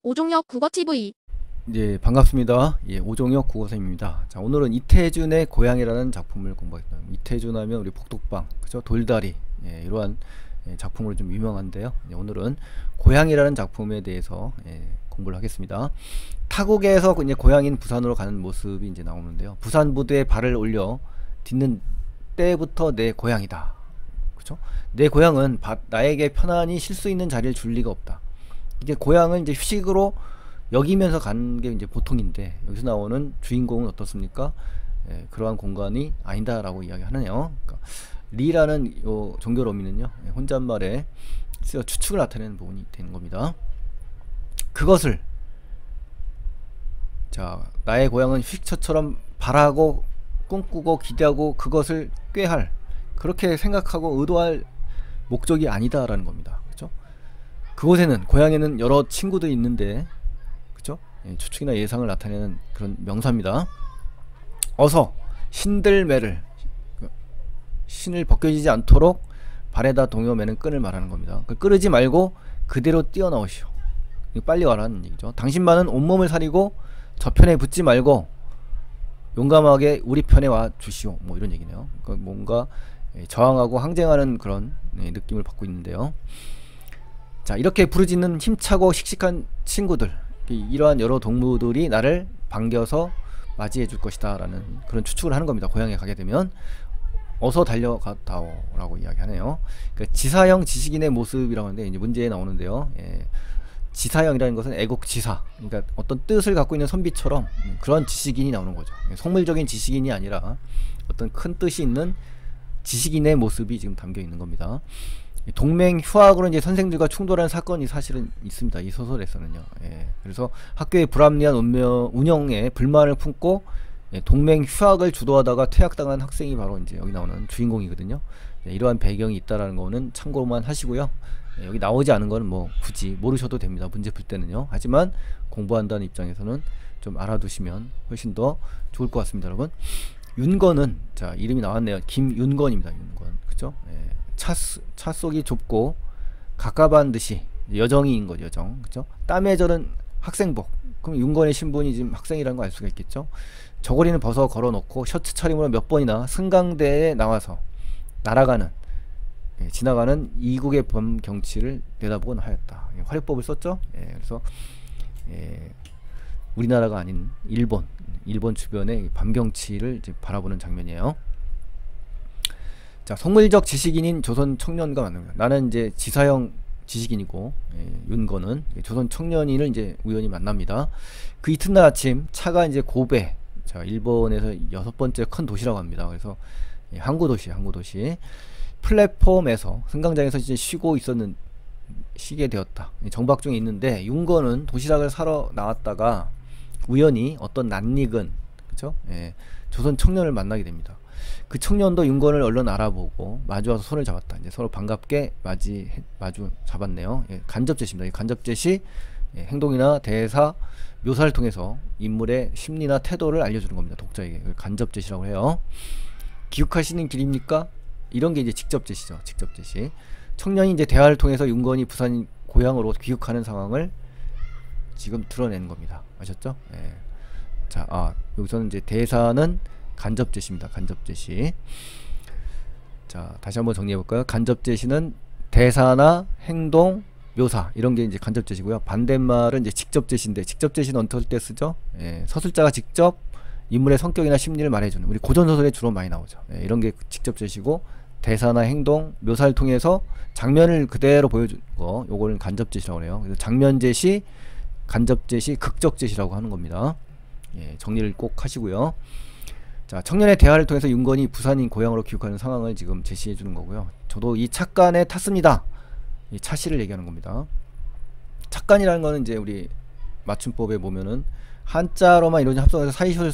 오종혁 국어TV. 예, 반갑습니다. 예, 오종혁 국어선생님입니다. 자, 오늘은 이태준의 고향이라는 작품을 공부하겠습니다. 이태준 하면 우리 복독방, 그죠? 돌다리, 예, 이러한 작품으로 좀 유명한데요. 예, 오늘은 고향이라는 작품에 대해서 공부를 하겠습니다. 타국에서 이제 고향인 부산으로 가는 모습이 이제 나오는데요. 부산 부두에 발을 올려 딛는 때부터 내 고향이다. 그죠? 내 고향은 나에게 편안히 쉴 수 있는 자리를 줄 리가 없다. 이게 고향을 이제 휴식으로 여기면서 가는 게 이제 보통인데, 여기서 나오는 주인공은 어떻습니까? 그러한 공간이 아니다라고 이야기하네요. 그러니까 리라는 요 종결 어미는요, 혼잣말에 쓰여 추측을 나타내는 부분이 되는 겁니다. 그것을, 자, 나의 고향은 휴식처처럼 바라고 꿈꾸고 기대하고 그것을 꾀할, 그렇게 생각하고 의도할 목적이 아니다라는 겁니다. 그죠? 그곳에는, 고향에는 여러 친구들이 있는데, 그죠? 추측이나 예상을 나타내는 그런 명사입니다. 어서 신들매를, 신을 벗겨지지 않도록 발에다 동요 매는 끈을 말하는 겁니다. 끄르지 말고 그대로 뛰어나오시오. 빨리 와라는 얘기죠. 당신만은 온몸을 사리고 저편에 붙지 말고 용감하게 우리 편에 와 주시오. 뭐 이런 얘기네요. 그러니까 뭔가 저항하고 항쟁하는 그런 느낌을 받고 있는데요. 자, 이렇게 부르짖는 힘차고 씩씩한 친구들, 이러한 여러 동무들이 나를 반겨서 맞이해 줄 것이다 라는 그런 추측을 하는 겁니다. 고향에 가게 되면 어서 달려가다오 라고 이야기하네요. 그러니까 지사형 지식인의 모습이라고 하는데, 이제 문제에 나오는데요. 지사형이라는 것은 애국지사, 그러니까 어떤 뜻을 갖고 있는 선비처럼 그런 지식인이 나오는 거죠. 속물적인 지식인이 아니라 어떤 큰 뜻이 있는 지식인의 모습이 지금 담겨 있는 겁니다. 동맹휴학으로 이제 선생들과 충돌하는 사건이 사실은 있습니다. 이 소설에서는요. 그래서 학교의 불합리한 운영에 불만을 품고 동맹휴학을 주도하다가 퇴학당한 학생이 바로 이제 여기 나오는 주인공이거든요. 이러한 배경이 있다라는 거는 참고만 하시고요. 여기 나오지 않은 거는 뭐 굳이 모르셔도 됩니다. 문제 풀 때는요. 하지만 공부한다는 입장에서는 좀 알아두시면 훨씬 더 좋을 것 같습니다, 여러분. 윤건은, 자, 이름이 나왔네요. 김윤건입니다. 윤건, 그죠? 차 속이 좁고 갑갑한 듯이 여정이인 거죠. 여정, 그죠? 땀에 젖은 학생복. 그럼 윤건의 신분이 지금 학생이라는 거 알 수가 있겠죠. 저고리는 벗어 걸어놓고 셔츠 차림으로 몇 번이나 승강대에 나와서 날아가는, 지나가는 이국의 범 경치를 내다보곤 하였다. 활용법을 썼죠. 그래서 우리나라가 아닌 일본 주변의 밤 경치를 이제 바라보는 장면이에요. 자, 속물적 지식인인 조선 청년과 만납니다. 나는 이제 지사형 지식인이고, 윤건은 조선 청년인을 이제 우연히 만납니다. 그 이튿날 아침 차가 이제 고베, 자, 일본에서 6번째 큰 도시라고 합니다. 그래서 항구 도시 플랫폼에서, 승강장에서 이제 쉬게 되었다. 정박 중에 있는데, 윤건은 도시락을 사러 나왔다가 우연히 어떤 낯익은, 그쵸? 조선 청년을 만나게 됩니다. 그 청년도 윤건을 얼른 알아보고 마주와서 손을 잡았다. 이제 서로 반갑게 마주 잡았네요. 간접제시입니다. 이 간접제시, 행동이나 대사, 묘사를 통해서 인물의 심리나 태도를 알려주는 겁니다. 독자에게. 간접제시라고 해요. 기억하시는 길입니까? 이런 게 이제 직접제시죠. 직접제시. 청년이 이제 대화를 통해서 윤건이 부산 고향으로 귀국하는 상황을 지금 드러내는 겁니다. 아셨죠? 자, 여기서는 이제 대사는 간접제시입니다. 간접제시. 자, 다시 한번 정리해볼까요? 간접제시는 대사나 행동, 묘사, 이런 게 이제 간접제시고요. 반대말은 이제 직접제시인데, 직접제시는 어떨 때 쓰죠? 서술자가 직접 인물의 성격이나 심리를 말해주는, 우리 고전소설에 주로 많이 나오죠. 이런 게 직접제시고, 대사나 행동, 묘사를 통해서 장면을 그대로 보여주는 거, 요거는 간접제시라고 해요. 그래서 장면제시, 간접제시, 극적제시라고 하는 겁니다. 정리를 꼭 하시고요. 자, 청년의 대화를 통해서 윤건이 부산인 고향으로 귀국하는 상황을 지금 제시해 주는 거고요. 저도 이 찻간에 탔습니다. 이 차시를 얘기하는 겁니다. 찻간이라는 거는 이제 우리 맞춤법에 보면은 한자로만 이루어진 합성해서 사이시를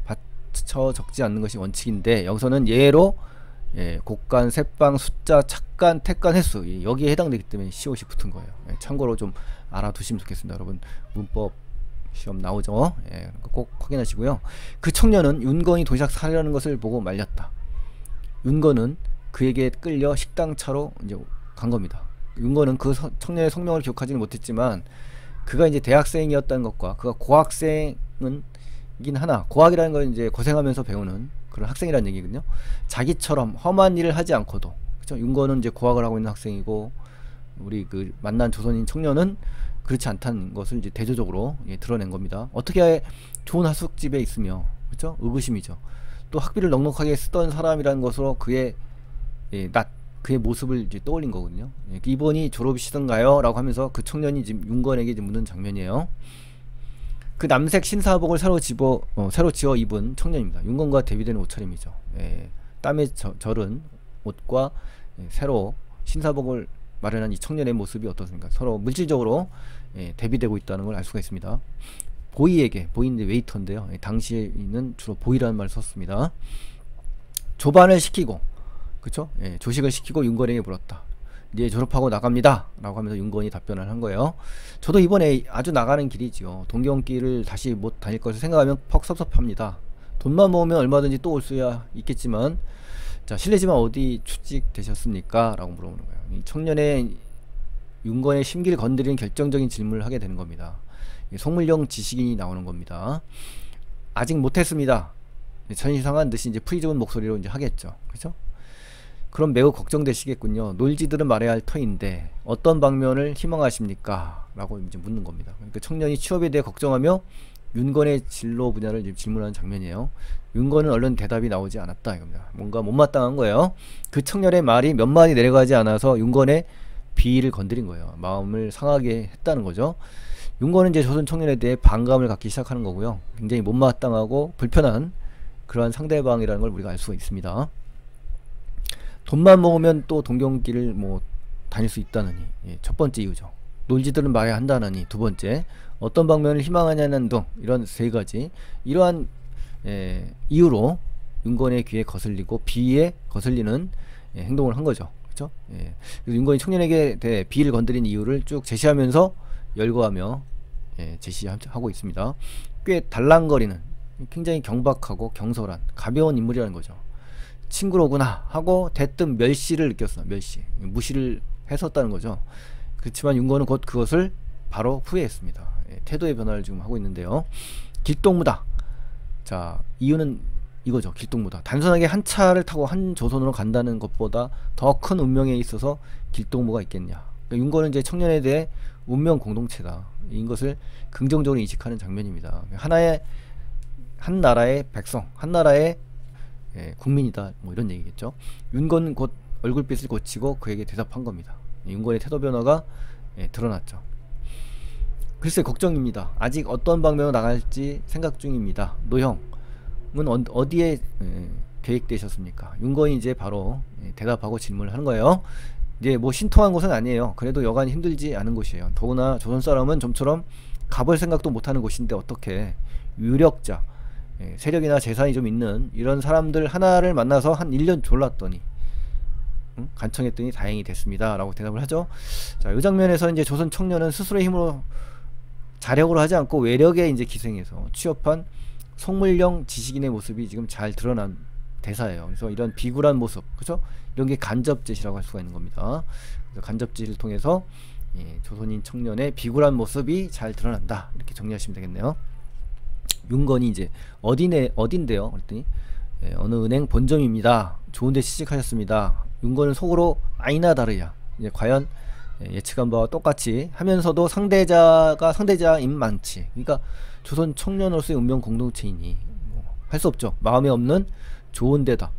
받쳐 적지 않는 것이 원칙인데, 여기서는 예로 곡간, 셋방, 숫자, 찻간, 택간, 횟수, 여기에 해당되기 때문에 시옷이 붙은 거예요. 참고로 좀 알아두시면 좋겠습니다. 여러분, 문법 시험 나오죠. 꼭 확인하시고요. 그 청년은 윤건이 도시락 사려는 것을 보고 말렸다. 윤건은 그에게 끌려 식당 차로 이제 간 겁니다. 윤건은 그 청년의 성명을 기억하지는 못했지만 그가 이제 대학생이었다는 것과 그가 고학생은 이긴 하나, 고학이라는 건 이제 고생하면서 배우는 그런 학생이라는 얘기거든요. 자기처럼 험한 일을 하지 않고도, 그렇죠? 윤건은 이제 고학을 하고 있는 학생이고, 우리 그 만난 조선인 청년은 그렇지 않다는 것을 이제 대조적으로 드러낸 겁니다. 어떻게 좋은 하숙집에 있으며, 그렇죠? 의구심이죠. 또 학비를 넉넉하게 쓰던 사람이라는 것으로 그의 그의 모습을 이제 떠올린 거거든요. 이번이 졸업이시던가요? 라고 하면서 그 청년이 지금 윤건에게 이제 묻는 장면이에요. 그 남색 신사복을 새로 지어 입은 청년입니다. 윤건과 대비되는 옷차림이죠. 땀에 절은 옷과 새로 신사복을 마련한 이 청년의 모습이 어떻습니까? 서로 물질적으로 대비되고 있다는 걸 알 수가 있습니다. 보이인데 웨이터인데요. 당시에는 주로 보이라는 말을 썼습니다. 조반을 시키고, 그쵸? 조식을 시키고 윤건에게 물었다. 이제 졸업하고 나갑니다 라고 하면서 윤건이 답변을 한 거예요. 저도 이번에 아주 나가는 길이지요. 동경길을 다시 못 다닐 것을 생각하면 퍽 섭섭합니다. 돈만 모으면 얼마든지 또 올 수야 있겠지만, 자, 실례지만 어디 취직되셨습니까? 라고 물어보는 거예요. 이 청년의 윤건의 심기를 건드리는 결정적인 질문을 하게 되는 겁니다. 속물령 지식인이 나오는 겁니다. 아직 못했습니다. 전이상한 듯이 이제 프리적인 목소리로 이제 하겠죠. 그죠? 그럼 매우 걱정되시겠군요. 놀지들은 말해야 할 터인데 어떤 방면을 희망하십니까? 라고 이제 묻는 겁니다. 그러니까 청년이 취업에 대해 걱정하며 윤건의 진로 분야를 지금 질문하는 장면이에요. 윤건은 얼른 대답이 나오지 않았다 이겁니다. 뭔가 못마땅한 거예요. 그 청년의 말이 몇 마디 내려가지 않아서 윤건의 비위를 건드린 거예요. 마음을 상하게 했다는 거죠. 윤건은 이제 조선 청년에 대해 반감을 갖기 시작하는 거고요. 굉장히 못마땅하고 불편한 그러한 상대방이라는 걸 우리가 알 수가 있습니다. 돈만 모으면 또 동경길을 뭐 다닐 수 있다느니, 첫 번째 이유죠. 놀지들은 말해야 한다느니, 두 번째 어떤 방면을 희망하냐는 등, 이런 세 가지 이러한 이유로 윤건의 귀에 거슬리고 비위에 거슬리는 행동을 한 거죠. 그렇죠? 그래서 윤건이 청년에게 대해 비위를 건드린 이유를 쭉 제시하면서 열거하며 제시하고 있습니다. 꽤 달랑거리는, 굉장히 경박하고 경솔한 가벼운 인물이라는 거죠. 친구로구나 하고 대뜸 멸시를 느꼈어. 무시를 했었다는 거죠. 그렇지만 윤건은 곧 그것을 바로 후회했습니다. 태도의 변화를 지금 하고 있는데요. 길동무다. 자, 이유는 이거죠. 길동무다. 단순하게 한 차를 타고 한 조선으로 간다는 것보다 더 큰 운명에 있어서 길동무가 있겠냐. 그러니까 윤건은 이제 청년에 대해 운명 공동체다, 이것을 긍정적으로 인식하는 장면입니다. 한 나라의 백성, 한 나라의 국민이다, 뭐 이런 얘기겠죠. 윤건은 곧 얼굴빛을 고치고 그에게 대답한 겁니다. 윤건의 태도 변화가 드러났죠. 글쎄 걱정입니다. 아직 어떤 방면으로 나갈지 생각 중입니다. 노형은 어디에 계획되셨습니까? 윤건이 이제 바로 대답하고 질문을 하는 거예요. 이제 뭐 신통한 곳은 아니에요. 그래도 여간 힘들지 않은 곳이에요. 더구나 조선 사람은 좀처럼 가볼 생각도 못하는 곳인데 어떻게 유력자, 세력이나 재산이 좀 있는 이런 사람들 하나를 만나서 한 1년 졸랐더니 간청했더니 다행이 됐습니다 라고 대답을 하죠. 자, 이 장면에서 이제 조선 청년은 스스로의 힘으로 자력으로 하지 않고 외력에 이제 기생해서 취업한 속물령 지식인의 모습이 지금 잘 드러난 대사예요. 그래서 이런 비굴한 모습, 그죠? 이런 게 간접짓이라고 할 수가 있는 겁니다. 그래서 간접짓을 통해서 조선인 청년의 비굴한 모습이 잘 드러난다, 이렇게 정리하시면 되겠네요. 윤건이 이제 어딘데요? 그랬더니 어느 은행 본점입니다. 좋은데 취직하셨습니다. 윤건은 속으로 아니나 다르야, 이제 과연 예측한 바와 똑같이 하면서도 상대자가 상대자인 많지. 그러니까 조선 청년으로서의 운명 공동체이니 할 수 없죠. 마음에 없는 좋은 데다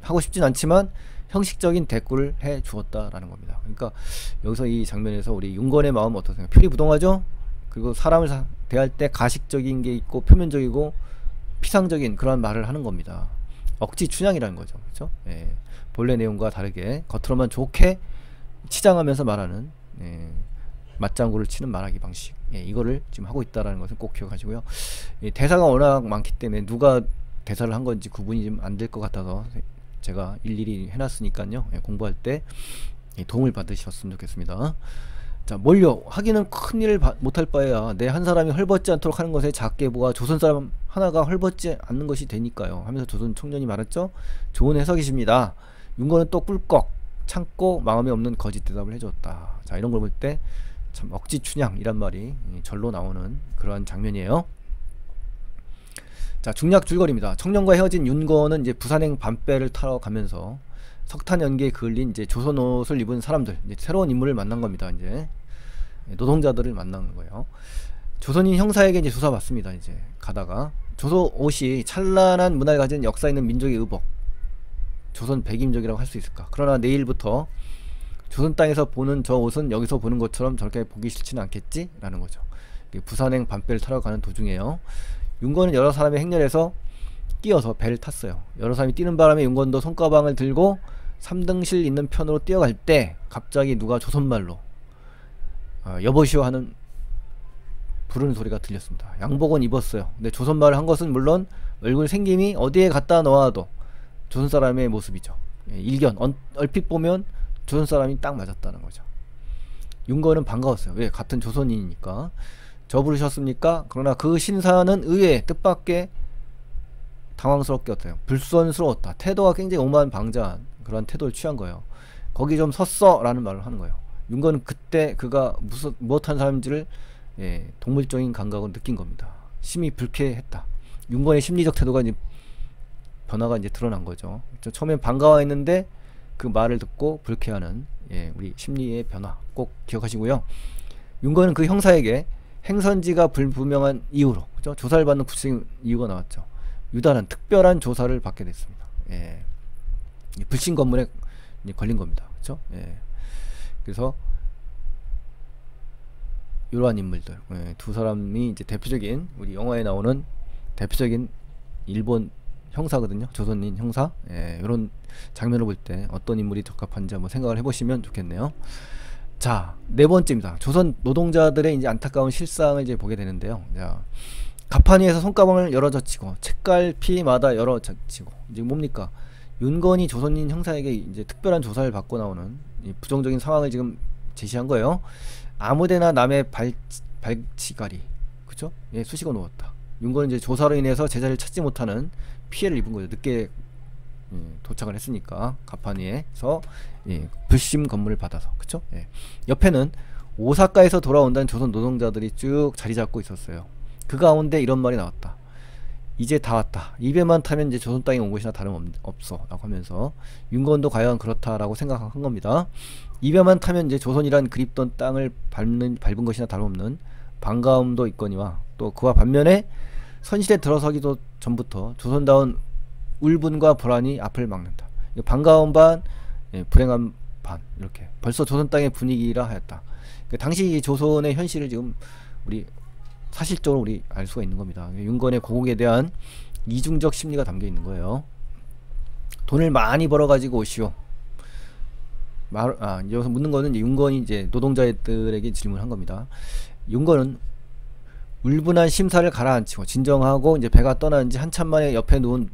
하고 싶진 않지만 형식적인 대꾸를 해 주었다라는 겁니다. 그러니까 여기서 이 장면에서 우리 윤건의 마음은 어떻습니까? 표리부동하죠. 그리고 사람을 대할 때 가식적인 게 있고 표면적이고 피상적인 그런 말을 하는 겁니다. 억지 춘향이라는 거죠. 그렇죠? 본래 내용과 다르게 겉으로만 좋게 치장하면서 말하는 맞장구를 치는 말하기 방식, 이거를 지금 하고 있다라는 것을 꼭 기억하시고요. 대사가 워낙 많기 때문에 누가 대사를 한 건지 구분이 좀 안 될 것 같아서 제가 일일이 해놨으니까요. 공부할 때 도움을 받으셨으면 좋겠습니다. 자, 뭘요? 하기는 큰일을 못할 바에야 내 한 사람이 헐벗지 않도록 하는 것에 작게 보아 조선 사람 하나가 헐벗지 않는 것이 되니까요 하면서 조선 청년이 말했죠. 좋은 해석이십니다. 윤건은 또 꿀꺽 참고 마음에 없는 거짓 대답을 해줬다. 자, 이런 걸 볼 때 참 억지 춘향이란 말이 절로 나오는 그러한 장면이에요. 자, 중략 줄거리입니다. 청년과 헤어진 윤건은 이제 부산행 밤배를 타러 가면서 석탄 연기에 그을린 이제 조선 옷을 입은 사람들, 이제 새로운 인물을 만난 겁니다. 이제 노동자들을 만난 거예요. 조선인 형사에게 이제 조사받습니다. 이제 가다가 조선 옷이 찬란한 문화를 가진 역사 있는 민족의 의복, 조선 백임족이라고 할 수 있을까? 그러나 내일부터 조선 땅에서 보는 저 옷은 여기서 보는 것처럼 저렇게 보기 싫지는 않겠지? 라는 거죠. 부산행 밤배를 타러 가는 도중에요. 윤건은 여러 사람의 행렬에서 끼어서 배를 탔어요. 여러 사람이 뛰는 바람에 윤건도 손가방을 들고 3등실 있는 편으로 뛰어갈 때 갑자기 누가 조선말로 여보시오 하는 부르는 소리가 들렸습니다. 양복은 입었어요. 근데 조선말을 한 것은 물론 얼굴 생김이 어디에 갖다 놓아도 조선 사람의 모습이죠. 일견 얼핏 보면 조선 사람이 딱 맞았다는 거죠. 윤건은 반가웠어요. 왜? 같은 조선인이니까. 저 부르셨습니까? 그러나 그 신사는 의외의 뜻밖의 당황스럽게 어때요? 불선스러웠다. 태도가 굉장히 오만방자한 그런 태도를 취한 거예요. 거기 좀 섰어 라는 말을 하는 거예요. 윤건은 그때 그가 무엇한 사람인지를 동물적인 감각으로 느낀 겁니다. 심히 불쾌했다. 윤건의 심리적 태도가 이제 변화가 이제 드러난 거죠. 처음엔 반가워했는데 그 말을 듣고 불쾌하는 우리 심리의 변화 꼭 기억하시고요. 윤건은 그 형사에게 행선지가 불분명한 이유로, 그죠? 조사를 받는 구체적인 이유가 나왔죠. 유달한 특별한 조사를 받게 됐습니다. 불신 검문에 걸린 겁니다. 그렇죠? 그래서 이러한 인물들, 두 사람이 이제 대표적인 우리 영화에 나오는 대표적인 일본 형사거든요. 조선인 형사. 이런 장면을 볼 때 어떤 인물이 적합한지 한번 생각을 해보시면 좋겠네요. 자, 네 번째입니다. 조선 노동자들의 이제 안타까운 실상을 이제 보게 되는데요. 자, 가판 위에서 손가방을 열어젖히고 책갈피마다 열어젖히고 이제 뭡니까? 윤건이 조선인 형사에게 이제 특별한 조사를 받고 나오는 이 부정적인 상황을 지금 제시한 거예요. 아무데나 남의 발치가리, 그죠? 쑤시고 누웠다. 윤건은 이제 조사로 인해서 제자를 찾지 못하는 피해를 입은 거죠. 늦게 도착을 했으니까 가판 위에서 불심 검문을 받아서, 그쵸? 옆에는 오사카에서 돌아온다는 조선 노동자들이 쭉 자리 잡고 있었어요. 그 가운데 이런 말이 나왔다. 이제 다 왔다. 입에만 타면 이제 조선 땅에 온 것이나 다름없어 라고 하면서 윤건도 과연 그렇다라고 생각한 겁니다. 입에만 타면 이제 조선이란 그립던 땅을 밟은 것이나 다름없는 반가움도 있거니와 또 그와 반면에 선실에 들어서기도 전부터 조선다운 울분과 불안이 앞을 막는다. 반가움 반, 불행한 반, 이렇게 벌써 조선 땅의 분위기라 하였다. 당시 조선의 현실을 지금 우리 사실적으로 우리 알 수가 있는 겁니다. 윤건의 고국에 대한 이중적 심리가 담겨 있는 거예요. 돈을 많이 벌어가지고 오시오. 여기서 묻는 거는 윤건이 이제 노동자들에게 질문한 겁니다. 윤건은 울분한 심사를 가라앉히고 진정하고 이제 배가 떠난 지 한참 만에 옆에 누운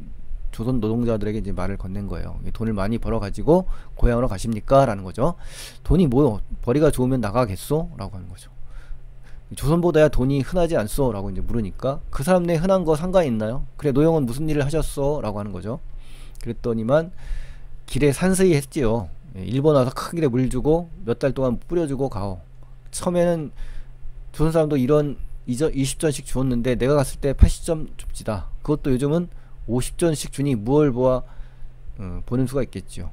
조선 노동자들에게 이제 말을 건넨 거예요. 돈을 많이 벌어가지고 고향으로 가십니까? 라는 거죠. 돈이 뭐요? 벌이가 좋으면 나가겠소? 라고 하는 거죠. 조선보다야 돈이 흔하지 않소? 라고 이제 물으니까 그 사람 내 흔한 거 상관이 있나요? 그래, 노영은 무슨 일을 하셨어? 라고 하는 거죠. 그랬더니만 길에 산스이 했지요. 일본 와서 큰 길에 물 주고 몇 달 동안 뿌려주고 가오. 처음에는 조선 사람도 이런 20전씩 주었는데 내가 갔을 때 80점 줍지다. 그것도 요즘은 50전씩 주니 무얼 보아 보는 수가 있겠죠.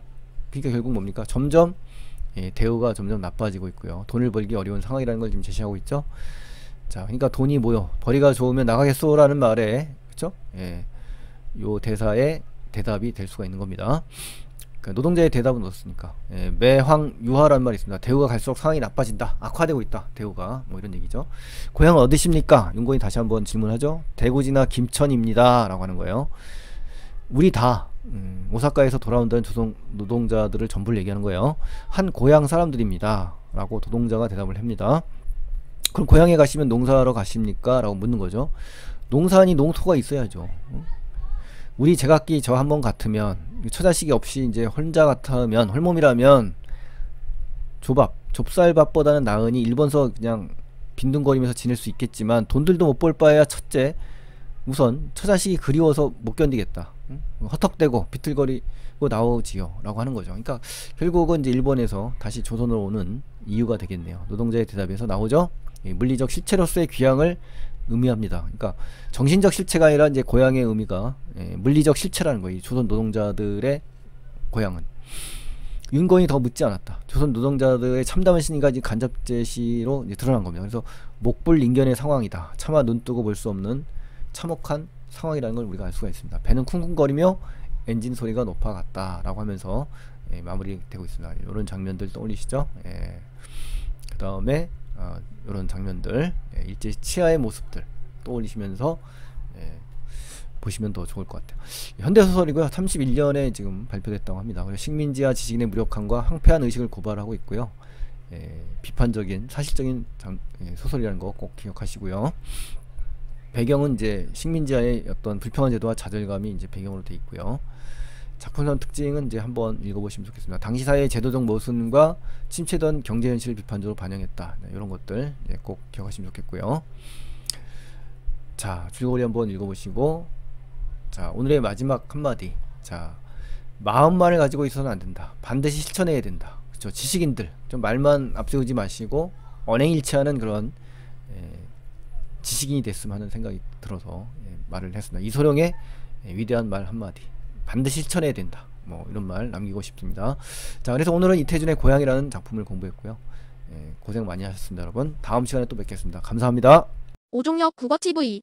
그러니까 결국 뭡니까? 점점 대우가 점점 나빠지고 있고요. 돈을 벌기 어려운 상황이라는 걸 지금 제시하고 있죠. 자, 그러니까 돈이 뭐요? 벌이가 좋으면 나가겠소? 라는 말에, 그쵸? 요 대사의 대답이 될 수가 있는 겁니다. 그러니까 노동자의 대답은 어떻습니까? 매황유화라는 말이 있습니다. 대우가 갈수록 상황이 나빠진다. 악화되고 있다. 대우가. 뭐 이런 얘기죠. 고향은 어디십니까? 윤건이 다시 한번 질문하죠. 대구지나 김천입니다. 라고 하는 거예요. 우리 다 오사카에서 돌아온다는 조선 노동자들을 전부를 얘기하는 거예요. 한 고향 사람들입니다. 라고 노동자가 대답을 합니다. 그럼 고향에 가시면 농사하러 가십니까? 라고 묻는 거죠. 농사니 농토가 있어야죠. 우리 제각기 저 한 번 같으면 처자식이 없이 이제 혼자 같으면 헐몸이라면 좁쌀밥보다는 나으니 일본서 그냥 빈둥거리면서 지낼 수 있겠지만 돈들도 못 벌 바에야 첫째 우선 처자식이 그리워서 못 견디겠다. 헛턱대고 비틀거리고 나오지요 라고 하는 거죠. 그러니까 결국은 이제 일본에서 다시 조선으로 오는 이유가 되겠네요. 노동자의 대답에서 나오죠. 물리적 실체로서의 귀향을 의미합니다. 그러니까 정신적 실체가 아니라 이제 고향의 의미가 물리적 실체라는 거예요. 조선 노동자들의 고향은. 윤건이 더 묻지 않았다. 조선 노동자들의 참담한 신의가 간접 제시로 드러난 겁니다. 그래서 목불인견의 상황이다. 차마 눈뜨고 볼 수 없는 참혹한 상황이라는 걸 우리가 알 수가 있습니다. 배는 쿵쿵거리며 엔진 소리가 높아갔다 라고 하면서 마무리되고 있습니다. 이런 장면들 떠올리시죠? 그 다음에 이런 장면들, 일제 치하의 모습들 떠올리시면서 보시면 더 좋을 것 같아요. 현대소설이고요. 31년에 지금 발표됐다고 합니다. 그래서 식민지와 지식인의 무력함과 황폐한 의식을 고발하고 있고요. 비판적인 사실적인 소설이라는 거 꼭 기억하시고요. 배경은 이제 식민지하의 어떤 불평한 제도와 좌절감이 이제 배경으로 되어 있고요. 작품상 특징은 이제 한번 읽어보시면 좋겠습니다. 당시 사회의 제도적 모순과 침체된 경제 현실을 비판적으로 반영했다. 이런 것들 꼭 기억하시면 좋겠고요. 자, 줄거리 한번 읽어보시고, 자, 오늘의 마지막 한마디. 자, 마음만을 가지고 있어서는 안 된다. 반드시 실천해야 된다. 그렇죠? 지식인들 좀 말만 앞세우지 마시고 언행일치하는 그런 지식인이 됐으면 하는 생각이 들어서 말을 했습니다. 이소룡의 위대한 말 한마디. 반드시 실천해야 된다. 뭐 이런 말 남기고 싶습니다. 자, 그래서 오늘은 이태준의 고향이라는 작품을 공부했고요. 고생 많이 하셨습니다, 여러분. 다음 시간에 또 뵙겠습니다. 감사합니다. 오종혁 국어TV